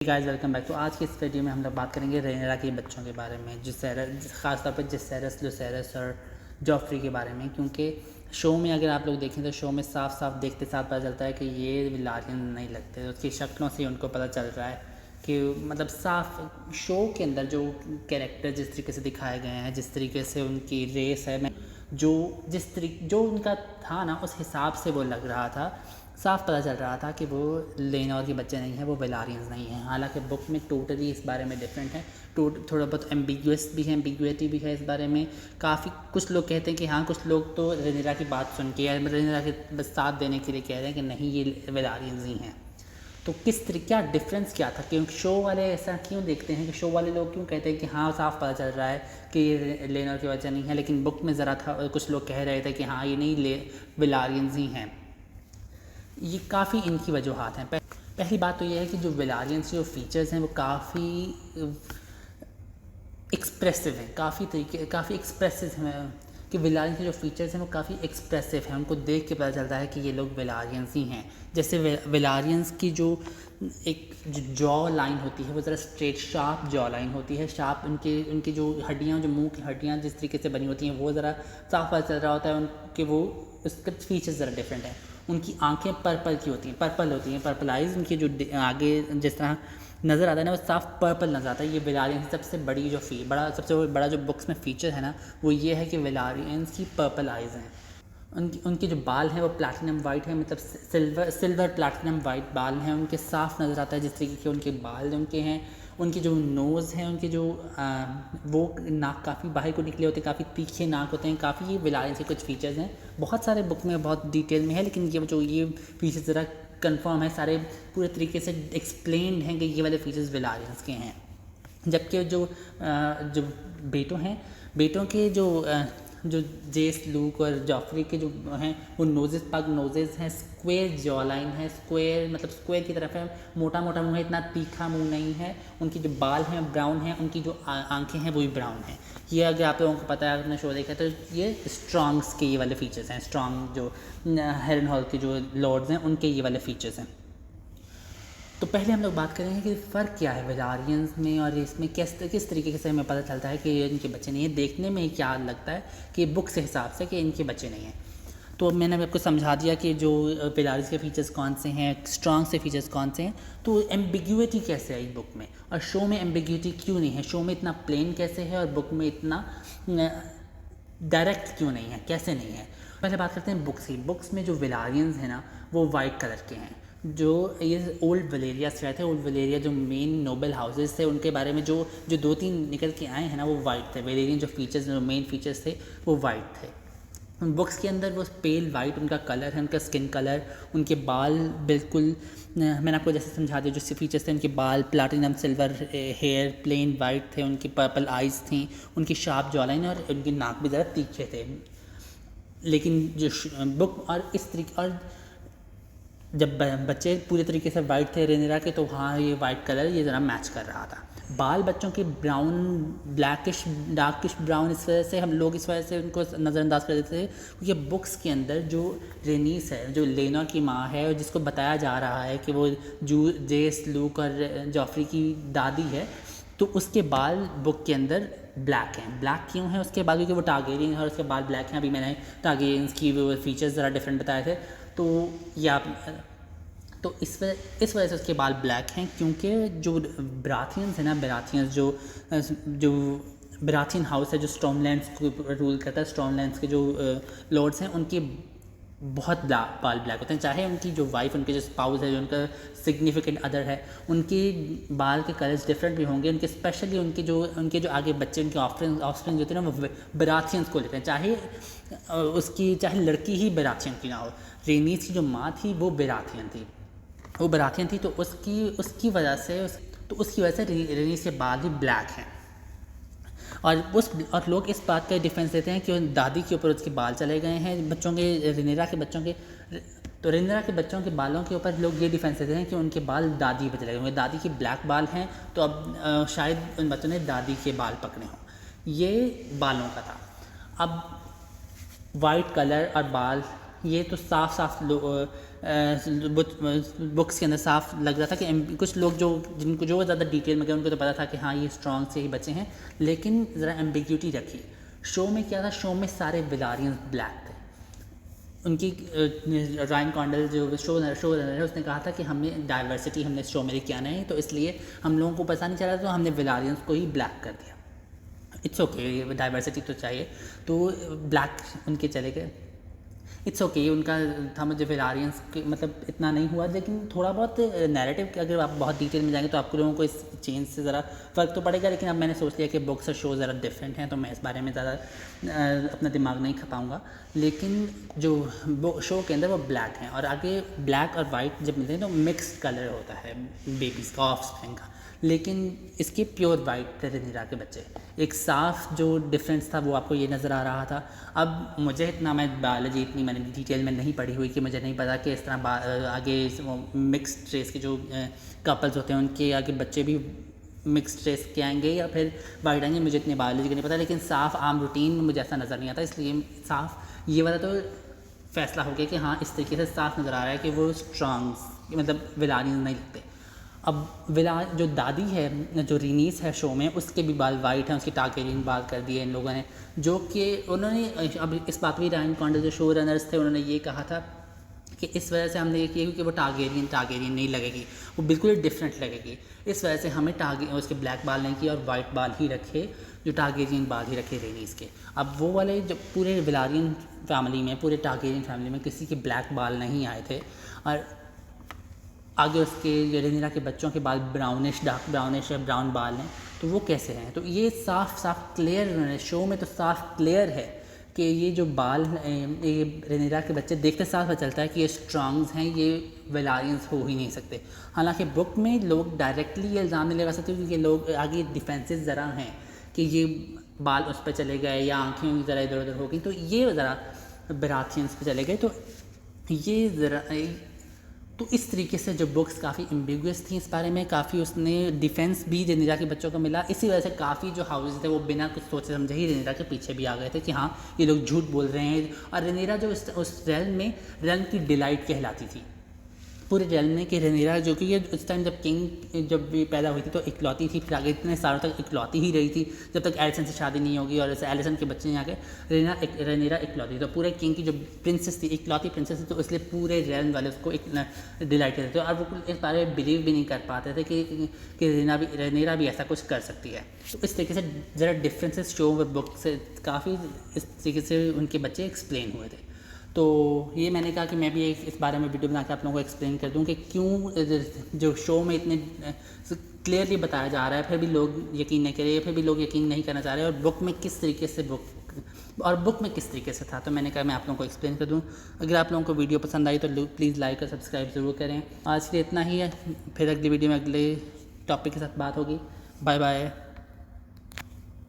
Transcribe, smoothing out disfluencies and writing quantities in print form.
Guys welcome back. तो आज की इस वीडियो में हम लोग बात करेंगे रेनेरा के बच्चों के बारे में, ख़ासतौर पर जिसेरस, लुसेरस और जॉफ्री के बारे में। क्योंकि शो में अगर आप लोग देखें तो शो में साफ साफ देखते साथ पता चलता है कि ये विलारियन नहीं लगते। उसकी शक्लों से उनको पता चल रहा है कि मतलब साफ शो के अंदर जो कैरेक्टर जिस तरीके से दिखाए गए हैं, जिस तरीके से उनकी रेस है, जो उनका था ना, उस हिसाब से वो लग रहा था। साफ पता चल रहा था कि वो लेनोर के बच्चे नहीं हैं, वो वेलारियंस नहीं हैं। हालांकि बुक में टोटली इस बारे में डिफरेंट है, थोड़ा बहुत एम्बिगुअस भी है, एम्बिगुइटी भी है इस बारे में। काफ़ी कुछ लोग कहते हैं कि हाँ, कुछ लोग तो रेनेरा की बात सुन के या रेनेरा के साथ देने के लिए कह रहे हैं कि नहीं, ये वेलारियंस ही हैं। तो क्या डिफरेंस क्या था? क्योंकि शो वाले ऐसा क्यों देखते हैं कि शो वाले लोग क्यों कहते हैं कि हाँ, साफ पता चल रहा है कि ये लेनोर के बच्चा नहीं है, लेकिन बुक में ज़रा था कुछ लोग कह रहे थे कि हाँ, ये नहीं वेलारियंस ही हैं। ये काफ़ी इनकी वजूहात हैं। पहली बात तो ये है कि जो वेलारियंस के जो फीचर्स हैं वो काफ़ी एक्सप्रेसिव हैं, काफ़ी एक्सप्रेसिव हैं। कि वेलारियंस के जो फीचर्स हैं वो काफ़ी एक्सप्रेसिव हैं, उनको देख के पता चलता है कि ये लोग वेलारियंस ही हैं। जैसे वेलारियंस की जो जॉ लाइन होती है वो ज़रा स्ट्रेट शार्प जॉ लाइन होती है। शार्प उनकी जो हड्डियाँ, जो मुंह की हड्डियाँ जिस तरीके से बनी होती हैं वो ज़रा साफ पता चल रहा होता है उनके, वो उसके फीचर्स ज़रा डिफरेंट है। उनकी आंखें पर्पल होती हैं, पर्पलाइज। उनकी जो आगे जिस तरह नज़र आता है ना, वो साफ पर्पल नज़र आता है। ये वेलारियंस की सबसे बड़ी जो सबसे बड़ा जो बुक्स में फ़ीचर है ना, वो ये है कि वेलारियंस की पर्पल आइज़ हैं। उनके जो बाल हैं वो प्लैटिनम वाइट है, मतलब सिल्वर प्लैटिनम वाइट बाल हैं उनके। साफ नज़र आता है जिस तरीके के उनके बाल उनके हैं। उनकी जो नोज़ हैं, उनके जो वो नाक काफ़ी बाहर को निकले होते हैं, काफ़ी तीखे नाक होते हैं। काफ़ी ये वेलारियंस के कुछ फ़ीचर्स हैं, बहुत सारे बुक में बहुत डिटेल में है, लेकिन ये फीचर्स ज़रा कंफर्म है, सारे पूरे तरीके से एक्सप्लेन्ड हैं कि ये वाले फीचर्स वेलारियंस के हैं। जबकि जो बेटों के जो जेस, लूक और जॉफ्री के जो हैं वो पग नोजेस हैं, स्क्वायर जॉ लाइन है, स्क्वायर मतलब स्क्वायर की तरफ है, मोटा मोटा मुंह है, इतना तीखा मुंह नहीं है। उनकी जो बाल हैं ब्राउन हैं, उनकी जो आंखें हैं वो भी ब्राउन हैं। ये अगर आप लोगों को पता है, आपने शो देखा तो ये स्ट्रॉन्ग्स के ये वाले फीचर्स हैं। स्ट्रॉन्ग जो हेरनहॉल के जो लॉर्ड्स हैं उनके ये वाले फीचर्स हैं। तो पहले हम लोग बात करेंगे कि फ़र्क क्या है वेलारियंस में और इसमें, किस तरीके से हमें पता चलता है कि इनके बच्चे नहीं हैं। देखने में क्या लगता है कि बुक के हिसाब से कि इनके बच्चे नहीं हैं। तो मैंने आपको समझा दिया कि जो वेलारियंस के फीचर्स कौन से हैं, स्ट्रॉन्ग से फीचर्स कौन से हैं। तो एम्बिग्यूटी कैसे आई बुक में और शो में एम्बिग्यूटी क्यों नहीं है? शो में इतना प्लेन कैसे है और बुक में इतना डायरेक्ट क्यों नहीं है, कैसे नहीं है? पहले बात करते हैं बुक्स की। बुक्स में जो वेलारियंस हैं ना, वो वाइट कलर के हैं। जो ये ओल्ड वलेरिया से आए थे, ओल्ड वलेरिया जो मेन नोबल हाउसेस थे उनके बारे में जो 2-3 निकल के आए हैं ना, वो वाइट थे। वलेरियन जो फीचर्स, जो मेन फीचर्स थे वो वाइट थे। उन बुक्स के अंदर वो पेल वाइट उनका कलर है, उनका स्किन कलर, उनके बाल बिल्कुल मैंने आपको जैसे समझा दिया जो फीचर्स थे। उनके बाल platinum silver, hair plain white थे, उनकी पर्पल आइज़ थी, उनकी शार्प जॉ लाइन और उनके नाक भी ज़रा तीखे थे। लेकिन जो बुक और इस तरीके, और जब बच्चे पूरे तरीके से वाइट थे रेनेरा के, तो हाँ, ये वाइट कलर ये ज़रा मैच कर रहा था। बाल बच्चों के ब्राउन, डार्किश ब्राउन, इस वजह से हम लोग इस वजह से उनको नज़रअंदाज कर देते थे क्योंकि बुक्स के अंदर जो रेनीस है, जो लेनोर की माँ है और जिसको बताया जा रहा है कि वो जेस, लूक और जॉफ्री की दादी है, तो उसके बाल बुक के अंदर ब्लैक हैं। ब्लैक क्यों है उसके बाल? क्योंकि वो टारगेरियन है और उसके बाल ब्लैक हैं। अभी मैंने टारगेरियंस की वो फीचर्स ज़रा डिफरेंट बताए थे, तो तो इस वजह से उसके बाल ब्लैक हैं। क्योंकि जो ब्राथियंस है ना, जो ब्राथियन हाउस है जो स्टॉर्मलैंड्स को रूल करता है, स्टॉर्मलैंड्स के जो लॉर्ड्स हैं उनके बहुत बाल ब्लैक होते हैं। चाहे उनकी जो वाइफ, उनके जो स्पाउस है, जो उनका सिग्निफिकेंट अदर है, उनके बाल के कलर्स डिफरेंट भी होंगे। उनके स्पेशली उनके जो आगे बच्चे, उनके ऑफस्प्रिंग जो होते हैं ना, वो बराथियंस को लेते हैं। चाहे लड़की ही बराथियन की ना हो। रेनीस की जो माँ थी वो बराथियन थी, तो उसकी वजह से रेनीस के बाल भी ब्लैक हैं। और लोग इस बात का डिफरेंस देते हैं कि दादी के ऊपर उसके बाल चले गए हैं रेनेरा के बच्चों के। तो रेनेरा के बच्चों के बालों के ऊपर लोग ये डिफरेंस देते हैं कि उनके बाल दादी पे चले गए। दादी के ब्लैक बाल हैं, तो अब शायद उन बच्चों ने दादी के बाल पकड़े हों। ये बालों का था। अब वाइट कलर और बाल, ये तो साफ बुक्स के अंदर साफ लग रहा था कि कुछ लोग जिनको जो ज़्यादा डिटेल में गए उनको तो पता था कि हाँ ये स्ट्रॉन्ग से ही बचे हैं, लेकिन ज़रा एम्बिग्यूटी रखी। शो में क्या था, शो में सारे विलारियंस ब्लैक थे। उनकी रायन कॉन्डल जो शो रनर है उसने कहा था कि हमें डाइवर्सिटी हमने शो में लेके आना है, तो इसलिए हम लोगों को पता नहीं चला तो हमने विलारियंस को ही ब्लैक कर दिया। इट्स ओके, डाइवर्सिटी तो चाहिए, तो ब्लैक उनके चले गए। इट्स ओके, उनका था। मुझे वेलारियंस के मतलब इतना नहीं हुआ, लेकिन थोड़ा बहुत नैरेटिव अगर आप बहुत डिटेल में जाएंगे तो आप लोगों को इस चेंज से ज़रा फ़र्क तो पड़ेगा। लेकिन अब मैंने सोच लिया कि बुक्स और शो ज़रा डिफरेंट हैं, तो मैं इस बारे में ज़्यादा अपना दिमाग नहीं खपाऊँगा। लेकिन जो शो के अंदर वो ब्लैक हैं, और आगे ब्लैक और वाइट जब मिलते हैं तो मिक्स्ड कलर होता है बेबीज़ का, ऑफस्प्रिंग का। लेकिन इसके प्योर वाइट रेनिरा के बच्चे, एक साफ जो डिफरेंस था वो आपको ये नज़र आ रहा था। अब मुझे इतना, मैं बायोलॉजी इतनी मैंने डिटेल में नहीं पढ़ी हुई कि मुझे नहीं पता कि इस तरह आगे मिक्स्ड रेस के जो कपल्स होते हैं उनके आगे बच्चे भी मिक्स्ड रेस के आएंगे या फिर वाइट आएंगे, मुझे इतनी बायोलॉजी का नहीं पता। लेकिन साफ आम रूटीन में मुझे ऐसा नज़र नहीं आता, इसलिए साफ ये वाला तो फैसला हो गया कि हाँ इस तरीके से साफ नज़र आ रहा है कि वो स्ट्रॉन्ग मतलब विलारियंस नहीं लगते। अब जो दादी है, जो रीनीस है शो में, उसके भी बाल वाइट हैं, उसके टारगेरियन बाल कर दिए इन लोगों ने, जो कि उन्होंने अब इस बात भी रायन कॉन्डल जो शो रनर्स थे उन्होंने ये कहा था कि इस वजह से हमने ये किया क्योंकि वो टारगेरियन नहीं लगेगी, वो बिल्कुल डिफरेंट लगेगी, इस वजह से हमें उसके ब्लैक बाल नहीं किए और वाइट बाल ही रखे, जो टारगेरियन बाल ही रखे रीनीस के। अब वो वाले जब पूरे विलारियन फैमिली में, पूरे टारगेरियन फैमिली में किसी के ब्लैक बाल नहीं आए थे, और आगे उसके रेनिरा के बच्चों के बाल ब्राउनिश, डार्क ब्राउनिश या ब्राउन बाल हैं, तो वो कैसे हैं? तो ये साफ क्लियर शो में तो साफ क्लियर है कि ये जो बाल ये रेनिरा के बच्चे देखते साफ पता चलता है कि ये स्ट्रॉन्ग्स हैं, ये वेलारियंस हो ही नहीं सकते। हालांकि बुक में लोग डायरेक्टली ये इल्ज़ाम नहीं लगा सकते क्योंकि लोग आगे डिफेंसेस ज़रा हैं कि ये बाल उस पर चले गए या आँखें ज़रा इधर उधर हो गई, तो ये ज़रा बेराथियंस पे चले गए, तो ये ज़रा तो इस तरीके से जो बुक्स काफ़ी एम्बिगुअस थी इस बारे में, काफ़ी उसने डिफेंस भी रेनिरा के बच्चों को मिला। इसी वजह से काफ़ी जो हाउसेस थे वो बिना कुछ सोचे समझे ही रेनिरा के पीछे भी आ गए थे कि हाँ ये लोग झूठ बोल रहे हैं। और रेनिरा जो उस रेल्म की डिलाइट कहलाती थी पूरे रेल्म में, कि रेनिरा जो कि ये उस टाइम जब किंग जब भी पैदा हुई थी तो इकलौती थी, फिर आगे इतने सालों तक इकलौती ही रही थी जब तक एलिसन से शादी नहीं होगी, और जैसे एलिसन के बच्चे नहीं आ गए, रेनिरा इकलौती, तो पूरे किंग की जो प्रिंसेस थी, इकलौती प्रिंसेस थी, तो इसलिए पूरे रेल्म वाले उसको एक डिलाइट करते थे और वो इस बारे में बिलीव भी नहीं कर पाते थे कि रेनिरा भी ऐसा कुछ कर सकती है। तो इस तरीके से ज़रा डिफरेंसेस शो व बुक से काफ़ी इस तरीके से उनके बच्चे एक्सप्लेन हुए थे। तो ये मैंने कहा कि मैं भी इस बारे में वीडियो बना के आप लोगों को एक्सप्लेन कर दूं कि क्यों जो शो में इतने क्लियरली बताया जा रहा है फिर भी लोग यकीन नहीं कर रहे, फिर भी लोग यकीन नहीं करना चाह रहे, और बुक में किस तरीके से बुक में किस तरीके से था। तो मैंने कहा मैं आप लोगों को एक्सप्लेन कर दूं। अगर आप लोगों को वीडियो पसंद आई तो प्लीज़ लाइक और सब्सक्राइब ज़रूर करें। आज के लिए इतना ही है, फिर अगली वीडियो में अगले टॉपिक के साथ बात होगी। Bye bye.